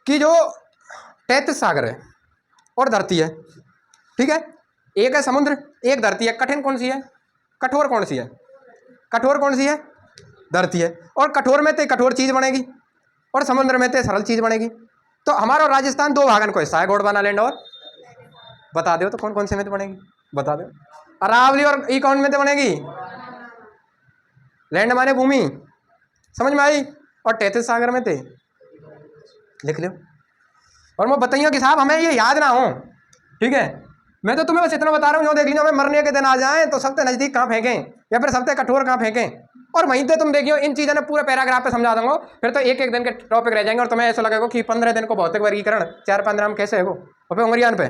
कि जो 33 सागर है और धरती है, ठीक है, एक है समुद्र, एक धरती है, कठिन कौन सी है, कठोर कौन सी है, कठोर कौन सी है, धरती है। और कठोर में तो कठोर चीज़ बनेगी और समुद्र में तो सरल चीज़ बनेगी। तो हमारा राजस्थान 2 भागन को हिस्सा है, गोंडवाना लैंड, और बता दो तो कौन कौन से में तो बनेगी, बता दो। अरावली और ई कौन में तो बनेगी, लैंड माने भूमि, समझ में आई, और 33 सागर में थे, लिख लो। और मैं बताइए कि साहब हमें ये याद ना हो, ठीक है। मैं तो तुम्हें बस इतना बता रहा हूँ, देख लीजिए, हमें मरने के दिन आ जाएं तो सबसे नज़दीक कहाँ फेंकें या फिर सबसे कठोर कहाँ फेंकें, और वहीं पे तुम देखियो इन चीज़ों ने पूरे पैराग्राफ पे समझा दूंगा, फिर तो एक एक दिन के टॉपिक रह जाएंगे और तुम्हें ऐसा लगेगा कि 15 दिन को भौतिक वर्गीकरण 4-5 दिन कैसे है वो, और फिर उंगलियान पे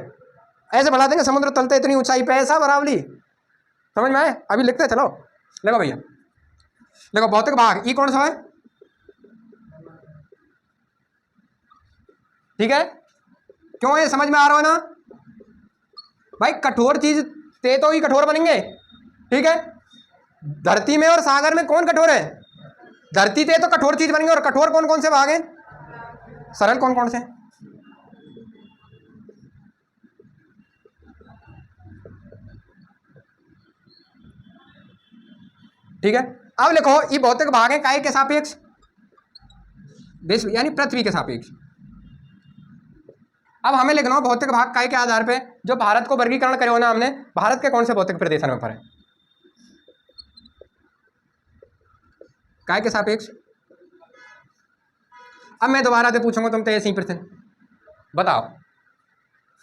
ऐसे बढ़ा देंगे, समुद्र तलते इतनी ऊंचाई पे है साहब अरावली, समझ में आए। अभी लिखते चलो, देखो भैया, देखो भौतिक भाग ई कौन सा है, ठीक है, क्यों, ये समझ में आ रहा है ना भाई? कठोर चीज ते तो ही कठोर बनेंगे, ठीक है। धरती में और सागर में कौन कठोर है? धरती ते तो कठोर चीज बनेंगे। और कठोर कौन कौन से भाग हैं? सरल कौन कौन से? ठीक है। अब लिखो, ये भौतिक भाग है काय के सापेक्ष? विश्व यानी पृथ्वी के सापेक्ष। अब हमें लिखना हो भौतिक भाग काय के आधार पे। जो भारत को वर्गीकरण करे हो ना हमने, भारत के कौन से भौतिक प्रदेशन में पड़े? काय के सापेक्ष। अब मैं दोबारा से पूछूंगा तुमसे ऐसे ही प्रश्न, बताओ।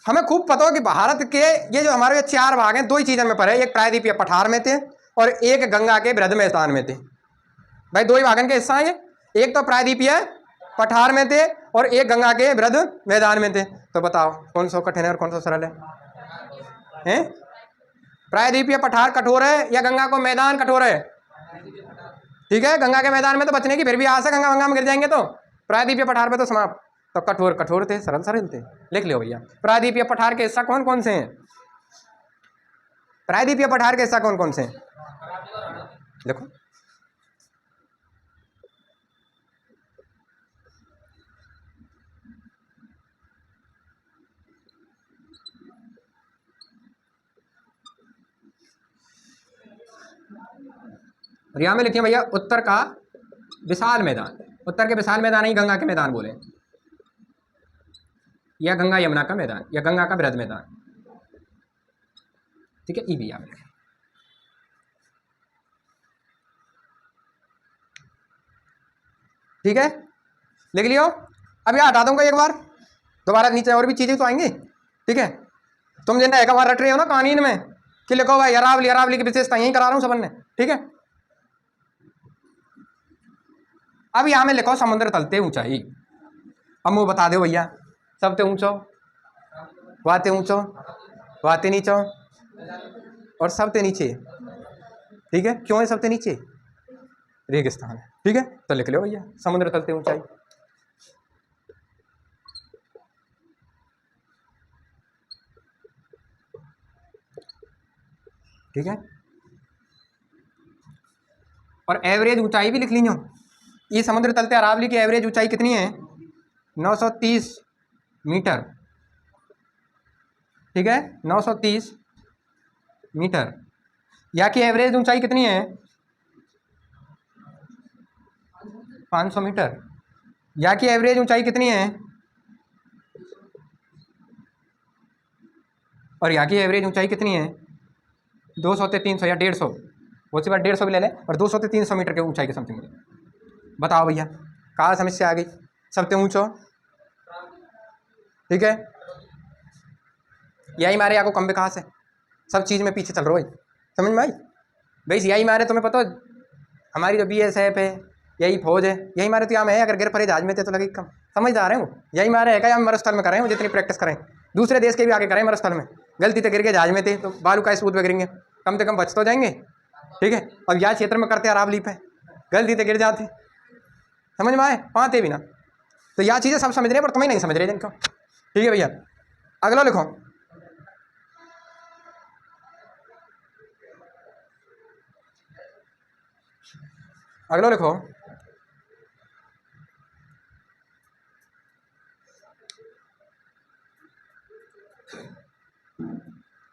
हमें खूब पता हो कि भारत के ये जो हमारे 4 भाग हैं, 2 ही चीजों में पड़े। एक प्रायद्वीपीय पठार में थे और एक गंगा के बृहद मैदान में थे। भाई 2 ही भागन के हिस्सा है। एक तो प्रायद्वीपीय पठार में थे और एक गंगा के बृहद मैदान में थे। तो बताओ कौन सा कठिन है और कौन सा सरल है? प्रायद्वीपीय पठार कठोर है या गंगा को मैदान कठोर है? ठीक है, गंगा के मैदान में तो बचने की फिर भी आस है, गंगा गंगा में गिर जाएंगे। तो प्रायद्वीपीय पठार पे तो समाप्त। तो कठोर कठोर थे, सरल सरल थे। लिख लो भैया, प्रायद्वीपीय पठार के हिस्सा कौन कौन से हैं? प्रायद्वीपीय पठार के हिस्सा कौन कौन से हैं? देखो, और यहां में लिखिए भैया, उत्तर का विशाल मैदान। उत्तर के विशाल मैदान ही गंगा के मैदान बोले, या गंगा यमुना का मैदान, या गंगा का बृहद मैदान। ठीक है, ई भी आप ठीक है, लिख लियो। अब यह हटा दूंगा एक बार, दोबारा नीचे और भी चीजें तो आएंगी। ठीक है, तुम जिन एक बार रट रहे हो ना कानून में कि लिखो भाई अरावली, अरावली की विशेषता यही करा रहा हूं सबन ने। ठीक है, अब यहां में लिखो समुद्र तलते ऊंचाई। अब मुँह बता दो भैया, सबते ऊंचो, वाते ऊंचो, वाते नीचो और सबते नीचे। ठीक है, क्यों है सबते नीचे? रेगिस्तान है। ठीक है, तो लिख लो भैया समुद्र तलते ऊंचाई। ठीक है, और एवरेज ऊंचाई भी लिख लीजिए। ये समुद्र तलते अरावली की एवरेज ऊंचाई कितनी है? 930 मीटर। ठीक है, 930 मीटर। या की एवरेज ऊंचाई कितनी है? 500 मीटर। या की एवरेज ऊंचाई कितनी है? और या की एवरेज ऊंचाई कितनी है? 200 से 300 या 150। वो से बार 150 भी ले ले, और 200 से 300 मीटर के ऊंचाई के समथिंग। बताओ भैया कहाँ समस्या आ गई? सबसे ऊंचो। ठीक है, यही मारे आपको कम विकास है, सब चीज़ में पीछे चल रहा है। समझ में आई? भाई यही मारे तुम्हें पता, हमारी जो BSF है, यही फौज है, यही मारे तो यहाँ है। अगर गिर पड़े जहाज में थे तो लगे कम। समझदार है वो, यही मारे है क्या? हम मरुस्थल में करें, वो जितनी प्रैक्टिस करें दूसरे देश के भी आगे करें मरुस्थल में। गलती से गिर के जहाज में थे तो बालू का सूद में गिरेंगे, कम से कम बच तो जाएंगे। ठीक है, अब यह क्षेत्र में करते अरावली पे गलती से गिर जाते, समझ में आए? पाते भी ना। तो यह चीज़ें सब समझ रहे हैं, पर तुम्हें नहीं समझ रहे जिनको। ठीक है भैया, अगला लिखो। अगला लिखो,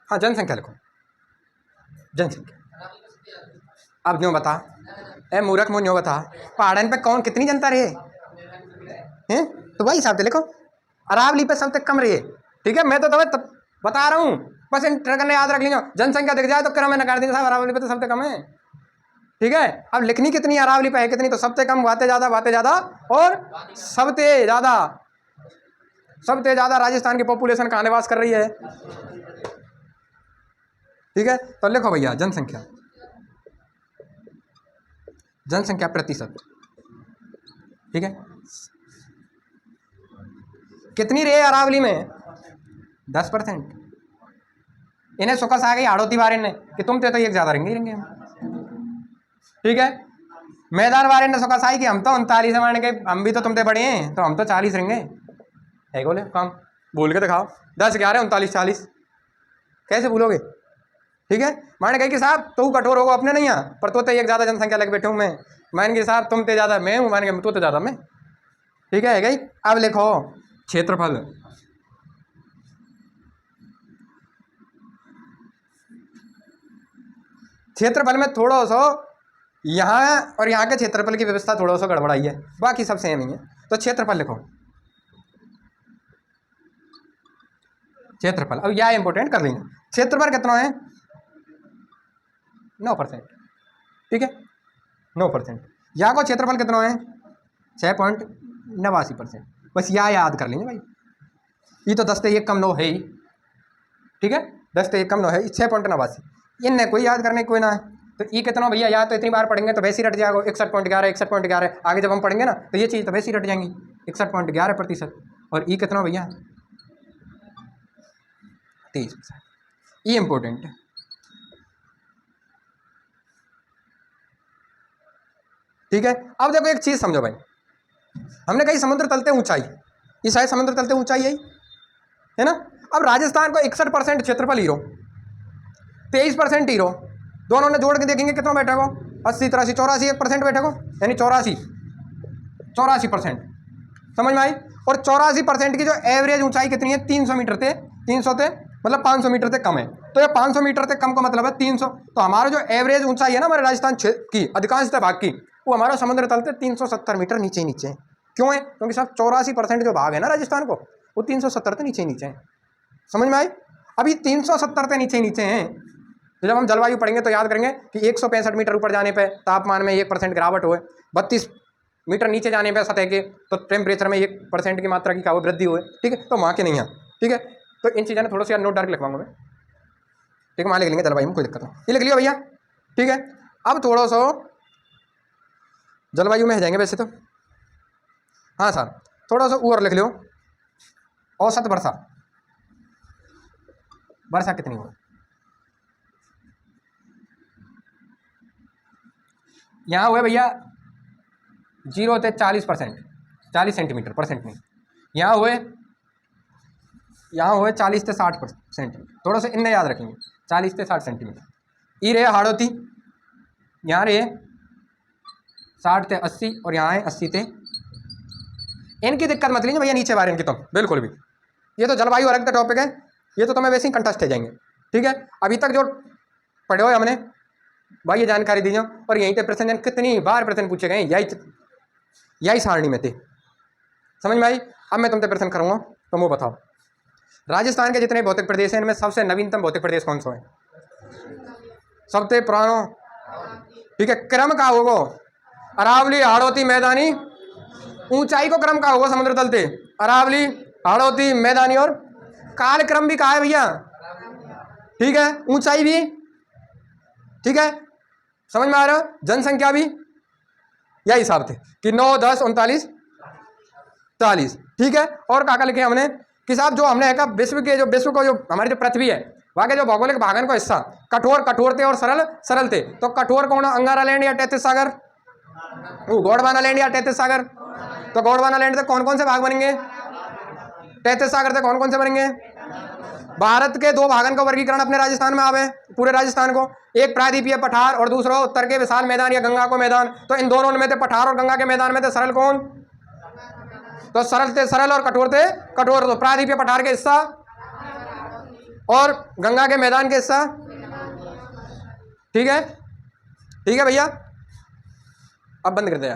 हाँ जनसंख्या लिखो, जनसंख्या। अब न्यू बता, ए मूर्ख मुँह न्यू बता, पहाड़न पे कौन कितनी जनता रही है? तो वही हिसाब से लिखो, अरावली पे सबसे कम रही है। ठीक है, मैं तो तुम्हें बता रहा हूँ, बस इंटर याद रख लीजिए। जनसंख्या दिख जाए तो करो, मैंने कर दी साहब अरावली पे तो सबसे कम है। ठीक है, अब लिखनी कितनी अरावली पे है कितनी, तो सबसे कम बातें ज़्यादा, बातें ज़्यादा और सबसे ज़्यादा। सबसे ज़्यादा राजस्थान की पॉपुलेशन कहाँ निवास कर रही है? ठीक है, तो लिखो भैया जनसंख्या, जनसंख्या प्रतिशत। ठीक है, कितनी रही अरावली में? 10%। इन्हें सुकस आ गई हाड़ोती बारे ने कि तुम तो एक ज़्यादा रहेंगे हम। ठीक है, मैदान वाले ने सुकस आई कि हम तो 39 मारने के, हम भी तो तुमसे बड़े हैं, तो हम तो 40 रहेंगे। है बोले काम। भूल के दिखाओ। 10 11 39 40 कैसे भूलोगे? ठीक है, मैंने कही कि साहब तू कठोर होगा अपने नहीं यहाँ पर, तो एक ज़्यादा जनसंख्या लगे बैठे हूँ मैं। मैंने कि साहब तुम ते ज़्यादा मैं हूँ, मैंने तू तो ज़्यादा मैं। ठीक है गई। अब लिखो क्षेत्रफल। क्षेत्रफल में थोड़ा सा यहाँ और यहाँ के क्षेत्रफल की व्यवस्था थोड़ा सा गड़बड़ाई है, बाकी सब सेम ही है। तो क्षेत्रफल लिखो, क्षेत्रफल। अब यह इंपोर्टेंट कर लेंगे। क्षेत्रफल कितना है? 9%। ठीक है, 9%। यहाँ को क्षेत्रफल कितना है? 6.89%। बस यह याद कर लेंगे भाई। ये तो 10 से 1 कम 9 है ही। ठीक है, 10 से 1 कम 9 है, 6.89। इनने कोई याद करने कोई ना है। तो ये कितना भैया, या तो इतनी बार पढ़ेंगे तो वैसे ही रट जाएगा 61.11 61.11। आगे जब हम पढ़ेंगे ना तो ये चीज़ तो वैसे ही रट जाएंगी 61.11%। और ये कितना भैया? 23%। ये इंपॉर्टेंट है। ठीक है, अब देखो एक चीज़ समझो भाई, हमने कही समुद्र तलते ऊंचाई, ये शायद समुद्र तलते ऊंचाई है ना। अब राजस्थान को 61% क्षेत्रफल हीरो, 23% हीरो, दोनों ने जोड़ के देखेंगे कितना बैठेगा? 80 83 84 1% बैठेगा, यानी 84%। समझ में आई? और 84% की जो एवरेज ऊंचाई कितनी है? 300 मीटर थे, 300 थे मतलब 500 मीटर तक कम है। तो ये 500 मीटर तक कम का मतलब है 300। तो हमारा जो एवरेज ऊंचाई है ना हमारे राजस्थान की अधिकांशतः भाग की, वो हमारा समुद्र तल से 370 मीटर नीचे ही नीचे है। क्यों है? क्योंकि साहब 84% जो भाग है ना राजस्थान को, वो 370 से नीचे ही नीचे है। समझ में आई? अभी 370 से नीचे नीचे हैं। तो जब हम जलवायु पढ़ेंगे तो याद करेंगे कि 165 मीटर ऊपर जाने पर तापमान में 1% गिरावट हुए, 32 मीटर नीचे जाने पर सतह के तो टेम्परेचर में 1% की मात्रा की क्या हुई? वृद्धि हुई। ठीक है, तो वहाँ के नहीं है। ठीक है, तो इन चीज़ों ने थोड़ा सा नोट डार्क लिखवाऊंगा मैं। ठीक है, वहाँ लिख लेंगे जलवायु में, कोई दिक्कत नहीं। ये लिख लिया भैया। ठीक है, अब थोड़ा सा जलवायु में जाएंगे वैसे तो। हाँ सर, थोड़ा सा ऊपर लिख लो, औसत वर्षा कितनी हो? यहाँ हुए भैया 0 से 40%, 40 सेंटीमीटर, परसेंट नहीं। यहाँ हुए 40 से 60%। थोड़ा सा इनने याद रखेंगे, 40 से 60 सेंटीमीटर। ये रहे हाड़ोती, यहाँ रहे 60 से 80 और यहाँ है 80 से। इनकी दिक्कत मत लीजिए भैया नीचे बारे इनकी तुम बिल्कुल भी। ये तो जलवायु अलग का टॉपिक है, ये तो तुम्हें वैसे ही कंटेस्ट हो जाएंगे। ठीक है, अभी तक जो पढ़े हुए हमने भाई ये जानकारी दीजिए। और यहीं पे प्रश्न कितनी बार प्रश्न पूछे गए यही सारणी में थे। समझ में आई? अब मैं तुमसे प्रश्न करूँगा, तुम वो बताओ राजस्थान के जितने भौतिक प्रदेश हैं इनमें सबसे नवीनतम भौतिक प्रदेश कौन सा है? सबसे पुराना? ठीक है, क्रम का होगा अरावली, हाड़ौती, मैदानी। ऊंचाई को क्रम का होगा समुद्र तल से अरावली, हाड़ौती, मैदानी। और काल क्रम भी कहा है भैया। ठीक है, ऊंचाई भी। ठीक है, समझ में आ रहा है? जनसंख्या भी यही हिसाब थे कि 9 10 39 40। ठीक है, और काका लिखे हमने कि साहब जो हमने है विश्व को जो हमारी जो पृथ्वी है वहाँ के जो भौगोलिक भागन का हिस्सा कठोर थे और सरल थे। तो कठोर कौन? अंगारा लैंड या टैथिस सागर, गोंडवाना लैंड या टैथिस सागर। तो गोंडवाना लैंड से कौन कौन से भाग बनेंगे? टैथिस सागर से कौन कौन से बनेंगे? भारत के 2 भागन का वर्गीकरण अपने राजस्थान में आवे, पूरे राजस्थान को। एक प्रायद्वीपीय पठार और दूसरा उत्तर के विशाल मैदान या गंगा को मैदान। तो इन दोनों में थे पठार और गंगा के मैदान में थे सरल कौन? तो सरल थे सरल और कठोर थे कठोर। तो प्रायद्वीपीय पठार के हिस्सा और गंगा के मैदान के हिस्सा। ठीक है, ठीक है भैया, अब बंद कर दिया।